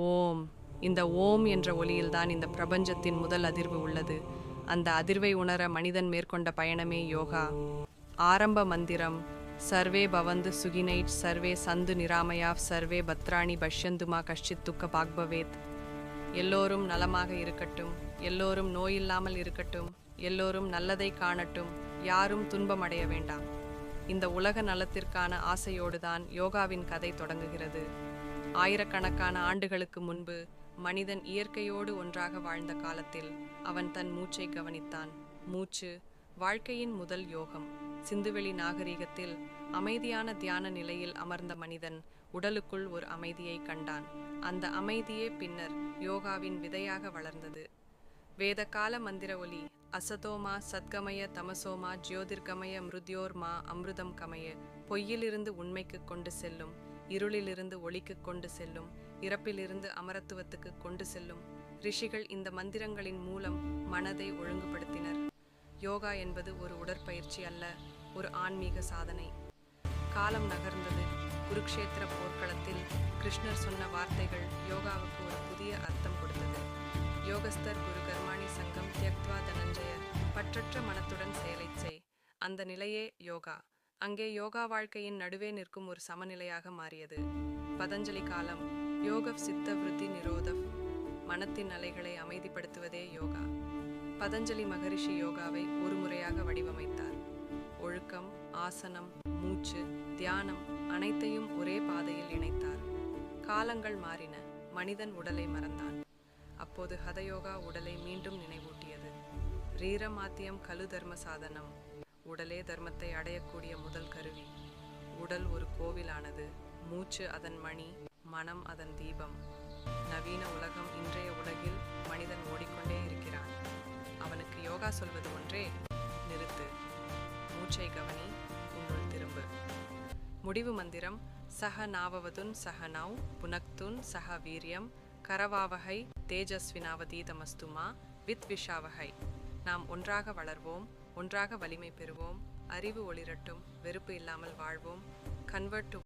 ஓம். இந்த ஓம் என்ற ஒலியில்தான் இந்த பிரபஞ்சத்தின் முதல் அதிர்வு உள்ளது. அந்த அதிர்வை உணர மனிதன் மேற்கொண்ட பயணமே யோகா. ஆரம்ப மந்திரம்: சர்வே பவந்து சுகினைட் சர்வே சந்து நிராமயாவ் சர்வே பத்ராணி பஷ்யந்துமா கஷ்டித் துக்க பாக்பவேத். எல்லோரும் நலமாக இருக்கட்டும், எல்லோரும் நோயில்லாமல் இருக்கட்டும், எல்லோரும் நல்லதை காணட்டும், யாரும் துன்பமடைய வேண்டாம். இந்த உலக நலத்திற்கான ஆசையோடுதான் யோகாவின் கதை தொடங்குகிறது. ஆயிரக்கணக்கான ஆண்டுகளுக்கு முன்பு மனிதன் இயற்கையோடு ஒன்றாக வாழ்ந்த காலத்தில் அவன் தன் மூச்சை கவனித்தான். மூச்சு வாழ்க்கையின் முதல் யோகம். சிந்துவெளி நாகரிகத்தில் அமைதியான தியான நிலையில் அமர்ந்த மனிதன் உடலுக்குள் ஒரு அமைதியை கண்டான். அந்த அமைதியே பின்னர் யோகாவின் விதையாக வளர்ந்தது. வேதகால மந்திர ஒலி: அசதோமா சத்கமய தமசோமா ஜோதிர்கமய மிருத்யோர்மா அமிர்தம் கமய. பொய்யிலிருந்து உண்மைக்கு கொண்டு செல்லும், இருளிலிருந்து ஒளிக்கு கொண்டு செல்லும், இறப்பிலிருந்து அமரத்துவத்துக்கு கொண்டு செல்லும். ரிஷிகள் இந்த மந்திரங்களின் மூலம் மனதை ஒழுங்குபடுத்தினர். யோகா என்பது ஒரு உடற்பயிற்சி அல்ல, ஒரு ஆன்மீக சாதனை. காலம் நகர்ந்தது. குருக்ஷேத்திர போர்க்களத்தில் கிருஷ்ணர் சொன்ன வார்த்தைகள் யோகாவுக்கு ஒரு புதிய அர்த்தம் கொடுத்தது. யோகஸ்தர் குரு கர்மாணி சங்கம் தியக்த்வா தனஞ்சய. பற்றற்ற மனத்துடன் செயலை செய். அந்த நிலையே யோகா. அங்கே யோகா வாழ்க்கையின் நடுவே நிற்கும் ஒரு சமநிலையாக மாறியது. பதஞ்சலி காலம்: யோகவ் சித்த விருத்தி நிரோதவ். மனத்தின் அலைகளை அமைதிப்படுத்துவதே யோகா. பதஞ்சலி மகரிஷி யோகாவை ஒரு முறையாக வடிவமைத்தார். ஒழுக்கம், ஆசனம், மூச்சு, தியானம் அனைத்தையும் ஒரே பாதையில் இணைத்தார். காலங்கள் மாறின. மனிதன் உடலை மறந்தான். அப்போது ஹதயோகா உடலை மீண்டும் நினைவூட்டியது. ரீரமாத்தியம் கலு தர்ம சாதனம். உடலே தர்மத்தை அடையக்கூடிய முதல் கருவி. உடல் ஒரு கோவிலானது. மூச்சு அதன் மணி, மனம் அதன் தீபம். நவீன உலகம்: இன்றைய உலகில் மனிதன் ஓடிக்கொண்டே இருக்கிறான். அவனுக்கு யோகா சொல்வது ஒன்றே: நிறுத்து, மூச்சை கவனி, உன்னுள் திரும்பு. முடிவு மந்திரம்: சஹ நாவவதுன் சஹ நவ் புனக்துன் சஹ வீரியம் கரவாவகை தேஜஸ்வினாவதீதமஸ்துமா வித்விஷாவகை. நாம் ஒன்றாக வளர்வோம், ஒன்றாக வலிமை பெறுவோம், அறிவு ஒளிரட்டும், வெறுப்பு இல்லாமல் வாழ்வோம். Convert to